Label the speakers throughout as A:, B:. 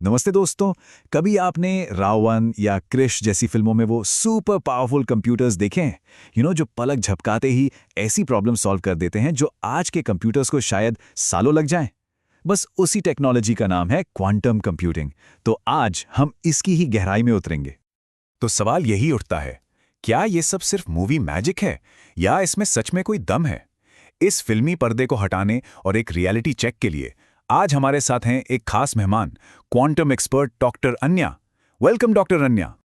A: नमस्ते दोस्तों। कभी आपने रावण या क्रिश जैसी फिल्मों में वो सुपर पावरफुल कंप्यूटर्स देखे हैं? जो पलक झपकाते ही ऐसी प्रॉब्लम सॉल्व कर देते हैं जो आज के कंप्यूटर्स को शायद सालों लग जाएं। बस उसी टेक्नोलॉजी का नाम है क्वांटम कंप्यूटिंग। तो आज हम इसकी ही गहराई में उतरेंगे।
B: तो सवाल यही उठता है, क्या ये सब सिर्फ मूवी मैजिक है या इसमें सच में कोई दम है? इस फिल्मी पर्दे को हटाने और एक रियलिटी चेक के लिए आज हमारे साथ हैं एक खास मेहमान, quantum expert doctor Anya. Welcome doctor Anya.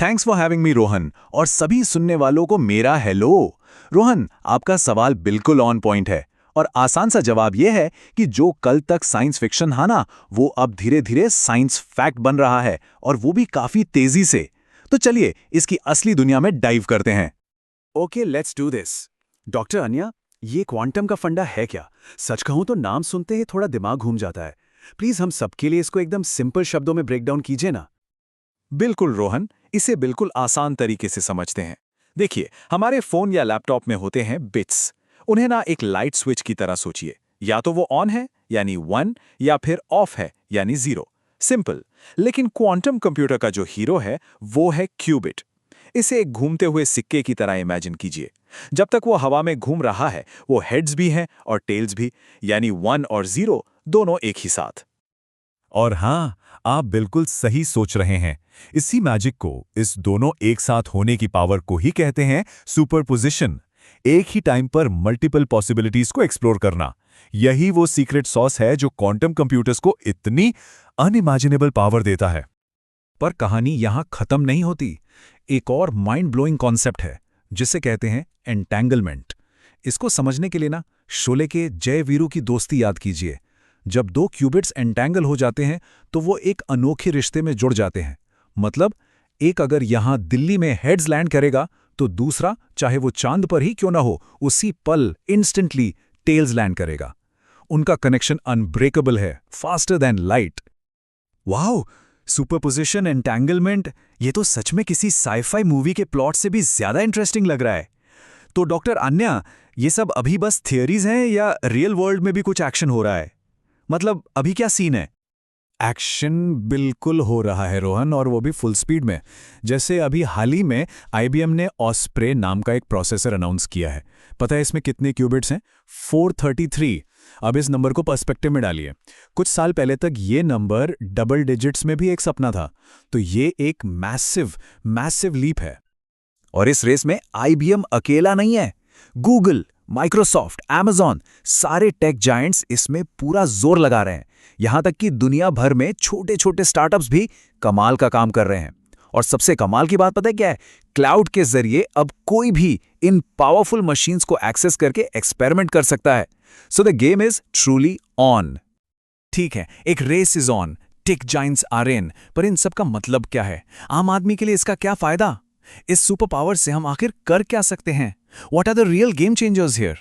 A: Thanks for having me Rohan, और सभी सुनने वालों को मेरा हेलो। रोहन, आपका सवाल बिल्कुल ऑन पॉइंट है और आसान सा जवाब यह है कि जो कल तक साइंस फिक्शन था ना, वो अब धीरे धीरे साइंस फैक्ट बन रहा है, और वो भी काफी तेजी से। तो चलिए इसकी असली दुनिया में डाइव करते हैं।
C: Okay, let's do this. Doctor Anya, ये क्वांटम का फंडा है क्या? सच कहूं तो नाम सुनते ही थोड़ा दिमाग घूम जाता है। प्लीज हम सबके लिए इसको एकदम सिंपल शब्दों में ब्रेक डाउन कीजिए ना।
A: बिल्कुल रोहन, इसे बिल्कुल आसान तरीके से समझते हैं। देखिए, हमारे फोन या लैपटॉप में होते हैं बिट्स। उन्हें ना एक लाइट स्विच की तरह सोचिए। या तो वो ऑन है यानी 1, या फिर ऑफ है यानी 0। सिंपल। लेकिन क्वांटम कंप्यूटर का जो हीरो है वो है क्यूबिट। इसे एक घूमते हुए सिक्के की तरह इमेजिन कीजिए। जब तक वो हवा में घूम रहा है, वो हेड्स भी हैं और टेल्स भी, यानी 1 और 0 दोनों एक ही साथ।
B: और हाँ, आप बिल्कुल सही सोच रहे हैं। इसी मैजिक को, इस दोनों एक साथ होने की पावर को ही कहते हैं सुपरपोजिशन। एक ही टाइम पर मल्टीपल पॉसिबिलिटीज को एक्सप्लोर करना। यही वो सीक्रेट सॉस है जो क्वांटम कंप्यूटर्स को इतनी अनइमेजिनेबल पावर देता है।
A: पर कहानी यहां खत्म नहीं होती। एक और माइंड ब्लोइंग कॉन्सेप्ट है जिसे कहते हैं एंटेंगलमेंट। इसको समझने के लिए ना, शोले के जय वीरू की दोस्ती याद कीजिए। जब दो क्यूबिट्स एंटेंगल हो जाते हैं तो वो एक अनोखे रिश्ते में जुड़ जाते हैं। मतलब, एक अगर यहां दिल्ली में हेड्स लैंड करेगा तो दूसरा, चाहे वो चांद पर ही क्यों ना हो, उसी पल इंस्टेंटली टेल्स लैंड करेगा। उनका कनेक्शन अनब्रेकेबल है, faster than light.
C: Wow, superposition, entanglement, ये तो सच में किसी साइफाई मूवी के प्लॉट से भी ज्यादा इंटरेस्टिंग लग रहा है। तो डॉक्टर अन्या, ये सब अभी बस थियरीज हैं या रियल वर्ल्ड में भी कुछ एक्शन हो रहा है? मतलब अभी क्या सीन है?
A: एक्शन बिल्कुल हो रहा है रोहन, और वो भी फुल स्पीड में। जैसे अभी हाल ही में आईबीएम ने ऑस्प्रे नाम का एक प्रोसेसर अनाउंस किया है। पता है इसमें कितने क्यूबिट्स हैं? 433। अब इस नंबर को पर्सपेक्टिव में डालिए। कुछ साल पहले तक ये नंबर डबल डिजिट्स में भी एक सपना था। तो ये एक मैसिव लीप है। और इस रेस में आईबीएम अकेला नहीं है। गूगल, माइक्रोसॉफ्ट, अमेज़न, सारे टेक जायंट्स इसमें पूरा जोर लगा रहे हैं। यहां तक कि दुनिया भर में छोटे छोटे स्टार्टअप्स भी कमाल का काम कर रहे हैं। और सबसे कमाल की बात पता है क्या है? क्लाउड के जरिए अब कोई भी इन पावरफुल मशीन्स को एक्सेस करके एक्सपेरिमेंट कर सकता है। So the game is truly on. ठीक है, एक race is on, tech giants are in, पर इन सब का मतलब क्या है? आम आदमी के लिए इसका क्या फायदा? इस सुपर पावर से हम आखिर कर क्या सकते हैं? What are the real game changers here?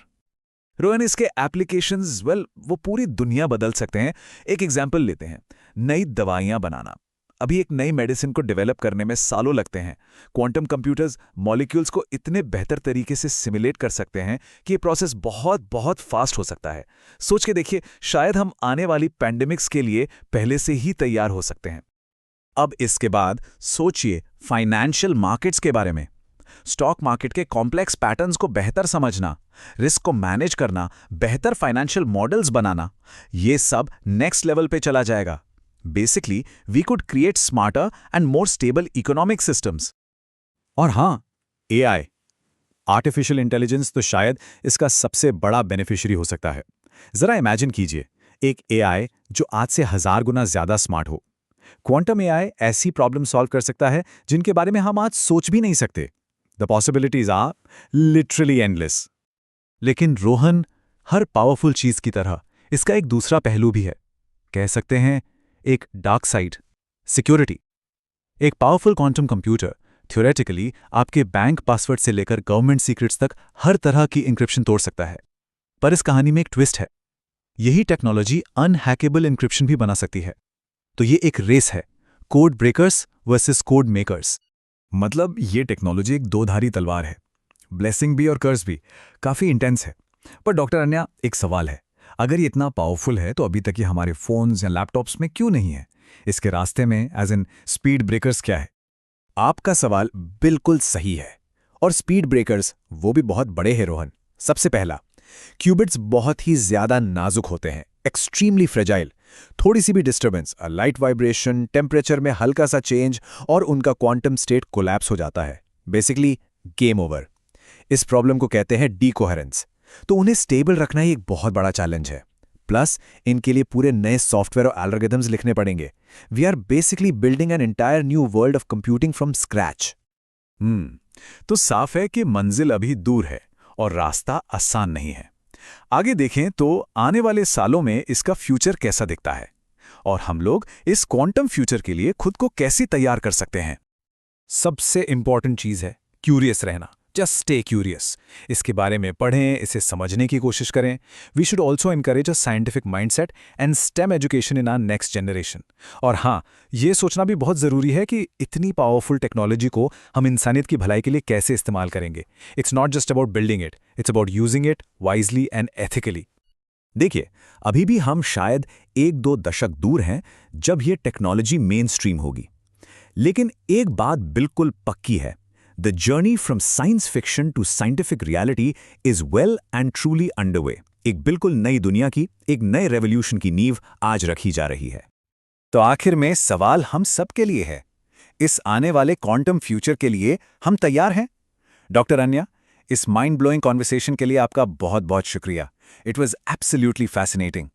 A: Rohan, इसके एप्लीकेशंस, वो पूरी दुनिया बदल सकते हैं। एक एग्जाम्पल लेते हैं, नई दवाइयां बनाना। अभी एक नई मेडिसिन को डेवलप करने में सालों लगते हैं। क्वांटम कंप्यूटर्स मॉलिक्यूल्स को इतने बेहतर तरीके से सिमुलेट कर सकते हैं कि ये प्रोसेस बहुत बहुत फास्ट हो सकता है। सोच के देखिए, शायद हम आने वाली पैंडेमिक्स के लिए पहले से ही तैयार हो सकते हैं। अब इसके बाद सोचिए फाइनेंशियल मार्केट्स के बारे में। स्टॉक मार्केट के कॉम्प्लेक्स पैटर्न्स को बेहतर समझना, रिस्क को मैनेज करना, बेहतर फाइनेंशियल मॉडल्स बनाना, ये सब नेक्स्ट लेवल पे चला जाएगा। Basically we could create smarter and more stable economic systems. और हां, एआई, आर्टिफिशियल इंटेलिजेंस, तो शायद इसका सबसे बड़ा बेनिफिशियरी हो सकता है। जरा इमेजिन कीजिए, एक एआई जो आज से 1000 गुना ज्यादा स्मार्ट हो। क्वांटम एआई ऐसी प्रॉब्लम सॉल्व कर सकता है जिनके बारे में हम आज सोच भी नहीं सकते। The possibilities are literally endless. लेकिन रोहन, हर पावरफुल चीज की तरह इसका एक दूसरा पहलू भी है। कह सकते हैं एक डार्क साइड, सिक्योरिटी। एक पावरफुल क्वांटम कंप्यूटर थ्योरेटिकली आपके बैंक पासवर्ड से लेकर गवर्नमेंट सीक्रेट्स तक हर तरह की इंक्रिप्शन तोड़ सकता है। पर इस कहानी में एक ट्विस्ट है। यही टेक्नोलॉजी अनहैकेबल इंक्रिप्शन भी बना सकती है। तो ये एक रेस है, code breakers versus code makers. मतलब ये टेक्नोलॉजी एक दो-धारी तलवार है। ब्लेसिंग भी और कर्स भी। काफी इंटेंस है। पर डॉक्टर अन्या, एक सवाल है, अगर ये इतना पावरफुल है तो अभी तक ये हमारे फोन्स या लैपटॉप्स में क्यों नहीं है?
C: इसके रास्ते में एज इन स्पीड ब्रेकर्स क्या है?
A: आपका सवाल बिल्कुल सही है। और स्पीड ब्रेकर्स वो भी बहुत बड़े हैं रोहन। सबसे पहला, क्यूबिट्स बहुत ही ज्यादा नाजुक होते हैं, एक्सट्रीमली फ्रेजाइल। थोड़ी सी भी डिस्टर्बेंस, लाइट वाइब्रेशन, टेम्परेचर में हल्का सा चेंज और उनका क्वांटम स्टेट कोलैप्स हो जाता है। Basically game over. इस प्रॉब्लम को कहते हैं डीकोहेरेंस। तो उन्हें स्टेबल रखना ही एक बहुत बड़ा चैलेंज है। प्लस इनके लिए पूरे नए सॉफ्टवेयर और एल्गोरिथम्स लिखने पड़ेंगे। We are basically building an entire new world of computing from scratch.
C: तो साफ है कि मंजिल अभी दूर है और रास्ता आसान नहीं है। आगे देखें तो आने वाले सालों में इसका फ्यूचर कैसा दिखता है और हम लोग इस क्वांटम फ्यूचर के लिए खुद को कैसे तैयार कर सकते हैं। सबसे इंपॉर्टेंट चीज है क्यूरियस रहना। Just stay curious. इसके बारे में पढ़ें, इसे समझने की कोशिश करें। We should also encourage a scientific mindset and STEM education in our next generation. और हाँ, ये सोचना भी बहुत ज़रूरी है कि इतनी पावरफुल टेक्नोलॉजी को हम इंसानियत की भलाई के लिए कैसे इस्तेमाल करेंगे। It's not just about building it, it's about using it wisely and ethically.
B: देखिए, अभी भी हम शायद 1-2 दशक दूर हैं जब ये टेक्नोलॉजी मेन स्ट्रीम होगी। लेकिन एक बात बिल्कुल पक्की है, the journey from science fiction to scientific reality is well and truly underway. एक बिल्कुल नई दुनिया की, एक नए रेवोल्यूशन की नींव आज रखी जा रही है।
C: तो आखिर में सवाल हम सब के लिए है, इस आने वाले क्वांटम फ्यूचर के लिए हम तैयार हैं? डॉक्टर अन्या, इस माइंड ब्लोइंग कॉन्वर्सेशन के लिए आपका बहुत बहुत शुक्रिया। It was absolutely fascinating.